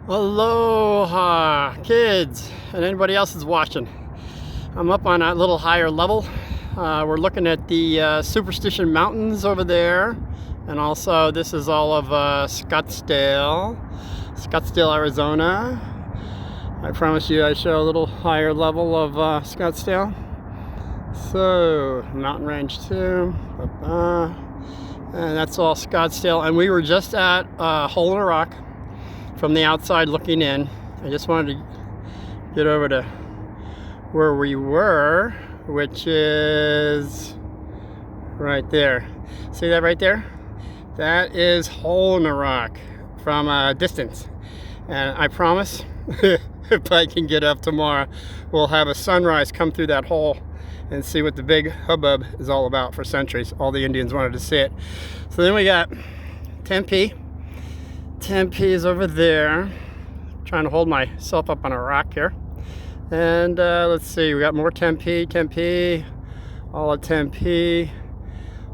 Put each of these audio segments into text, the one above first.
Aloha, kids, and anybody else is watching. I'm up on a little higher level. We're looking at the Superstition Mountains over there, and also this is all of Scottsdale, Arizona. I promise you I show a little higher level of Scottsdale. So, mountain range 2, and that's all Scottsdale. And we were just at Hole in a Rock. From the outside looking in. I just wanted to get over to where we were, which is right there. See that right there? That is Hole in a Rock from a distance. And I promise, if I can get up tomorrow, we'll have a sunrise come through that hole and see what the big hubbub is all about. For centuries, all the Indians wanted to see it. So then we got Tempe. Tempe is over there. Trying to hold myself up on a rock here. And let's see, we got more Tempe, all of Tempe.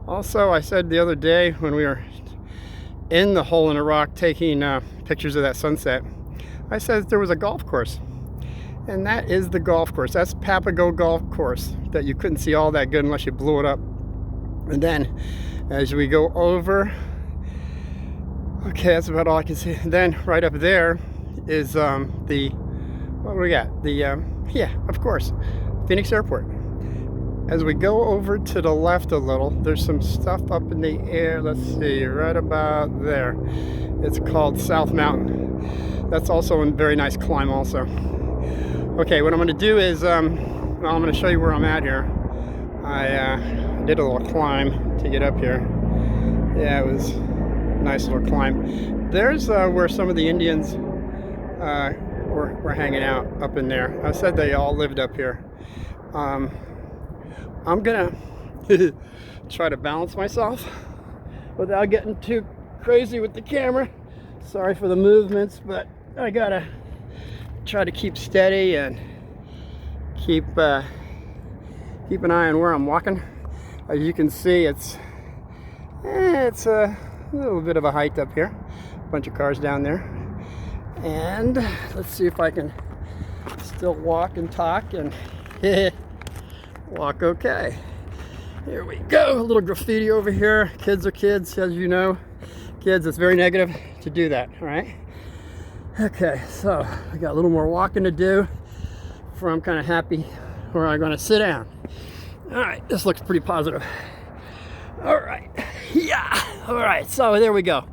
Also, I said the other day when we were in the Hole in a Rock taking pictures of that sunset, I said there was a golf course. And that is the golf course. That's Papago Golf Course that you couldn't see all that good unless you blew it up. And then as we go over, okay, that's about all I can see. And then right up there is what do we got? Yeah, of course, Phoenix Airport. As we go over to the left a little, there's some stuff up in the air. Let's see, right about there. It's called South Mountain. That's also a very nice climb also. Okay, what I'm gonna do is, I'm gonna show you where I'm at here. I did a little climb to get up here. Yeah, it was nice little climb. There's where some of the Indians were hanging out up in there. I said they all lived up here. I'm gonna try to balance myself without getting too crazy with the camera. Sorry for the movements, but I gotta try to keep steady and keep an eye on where I'm walking. As you can see, it's a little bit of a height up here. A bunch of cars down there. And let's see if I can still walk and talk and walk okay. Here we go. A little graffiti over here. Kids are kids, as you know. Kids, it's very negative to do that, all right? Okay, so I got a little more walking to do before I'm kind of happy where I'm going to sit down. All right, this looks pretty positive. All right, yeah, all right, so there we go.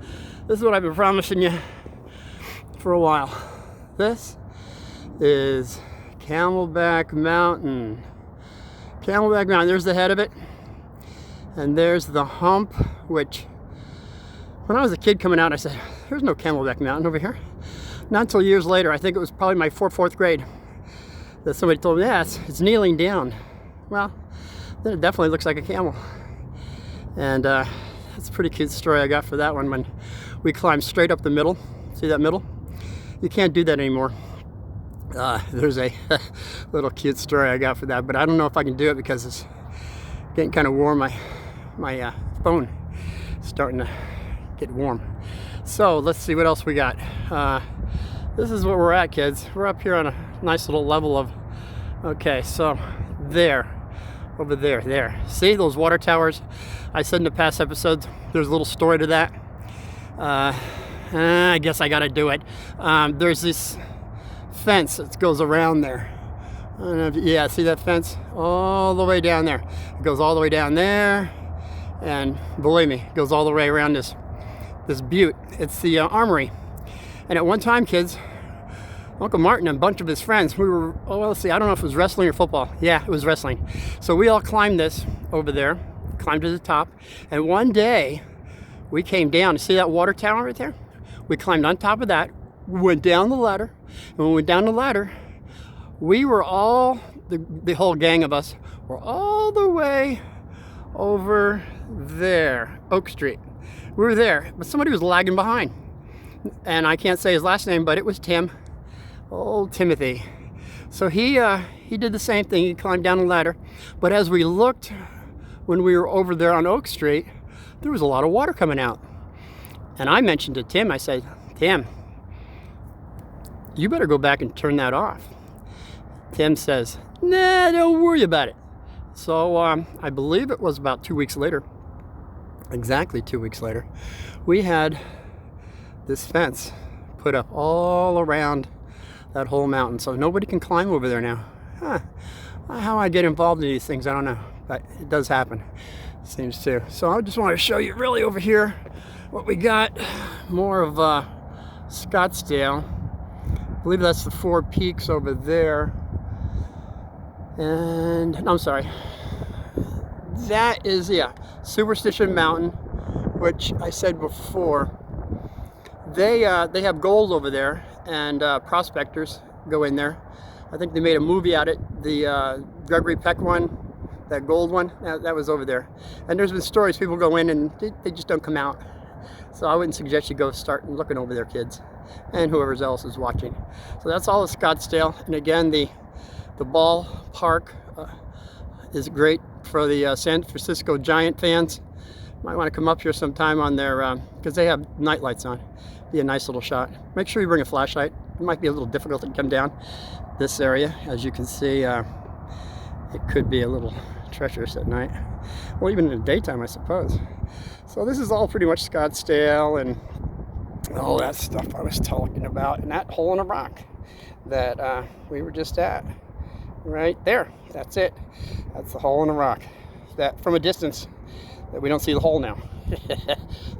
This is what I've been promising you for a while. This is Camelback Mountain. Camelback Mountain, there's the head of it. And there's the hump, which when I was a kid coming out, I said, there's no Camelback Mountain over here. Not until years later, I think it was probably my fourth grade, that somebody told me, yeah, it's kneeling down. Well, then it definitely looks like a camel. And that's a pretty cute story I got for that one when we climbed straight up the middle. See that middle? You can't do that anymore. There's a little cute story I got for that, but I don't know if I can do it because it's getting kind of warm. My phone is starting to get warm. So let's see what else we got. This is where we're at, kids. We're up here on a nice little level of, okay, so there. Over there. See those water towers? I said in the past episodes, there's a little story to that. I guess I gotta do it. There's this fence that goes around there. I don't know if, yeah, see that fence? All the way down there. It goes all the way down there. And believe me, it goes all the way around this butte. It's the armory. And at one time, kids, Uncle Martin and a bunch of his friends, we were, let's see, I don't know if it was wrestling or football. Yeah, it was wrestling. So we all climbed this over there, climbed to the top, and one day we came down. See that water tower right there? We climbed on top of that, went down the ladder, and when we went down the ladder, we were all, the whole gang of us, were all the way over there, Oak Street. We were there, but somebody was lagging behind. And I can't say his last name, but it was Tim. Old Timothy. So he did the same thing. He climbed down the ladder. But as we looked, when we were over there on Oak Street, there was a lot of water coming out. And I mentioned to Tim, I said, Tim, you better go back and turn that off. Tim says, nah, don't worry about it. So I believe it was about 2 weeks later, exactly 2 weeks later, we had this fence put up all around that whole mountain, so nobody can climb over there now. How I get involved in these things, I don't know, but it does happen, seems to. So I just want to show you really over here what we got. More of Scottsdale. I believe that's the 4 peaks over there. And I'm sorry, that is, yeah, Superstition Mountain, which I said before. They have gold over there, and prospectors go in there. I think they made a movie out of it. The Gregory Peck one, that gold one, that was over there. And there's been stories, people go in and they just don't come out. So I wouldn't suggest you go start looking over there, kids, and whoever else is watching. So that's all of Scottsdale. And again, the ballpark is great for the San Francisco Giant fans. Might want to come up here sometime on their, because they have night lights on. Be a nice little shot. Make sure you bring a flashlight. It might be a little difficult to come down this area. As you can see, it could be a little treacherous at night. Well, even in the daytime, I suppose. So this is all pretty much Scottsdale and all that stuff I was talking about. And that hole in a rock that we were just at. Right there. That's it. That's the hole in the rock. That from a distance, that we don't see the hole now.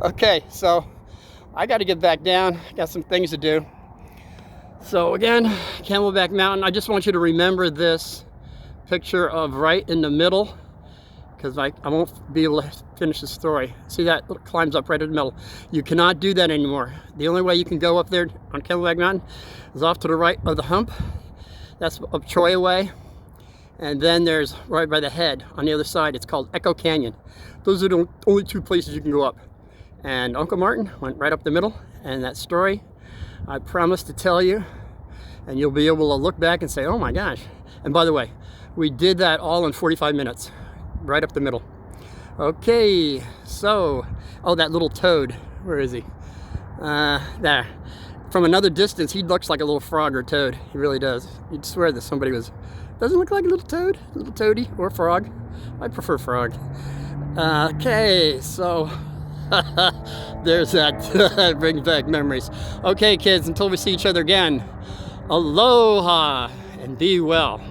Okay, so I got to get back down. Got some things to do. So again, Camelback Mountain. I just want you to remember this picture of right in the middle, because I won't be able to finish the story. See that? It climbs up right in the middle. You cannot do that anymore. The only way you can go up there on Camelback Mountain is off to the right of the hump. That's up Troy Way. And then there's right by the head on the other side. It's called Echo Canyon. Those are the only 2 places you can go up. And Uncle Martin went right up the middle. And that story, I promise to tell you. And you'll be able to look back and say, oh my gosh. And by the way, we did that all in 45 minutes. Right up the middle. Okay, so, oh, that little toad. Where is he? There. From another distance, he looks like a little frog or toad. He really does. You'd swear that somebody was... Doesn't look like a little toad, a little toady, or frog. I prefer frog. Okay, so there's that. Brings back memories. Okay, kids, until we see each other again, aloha and be well.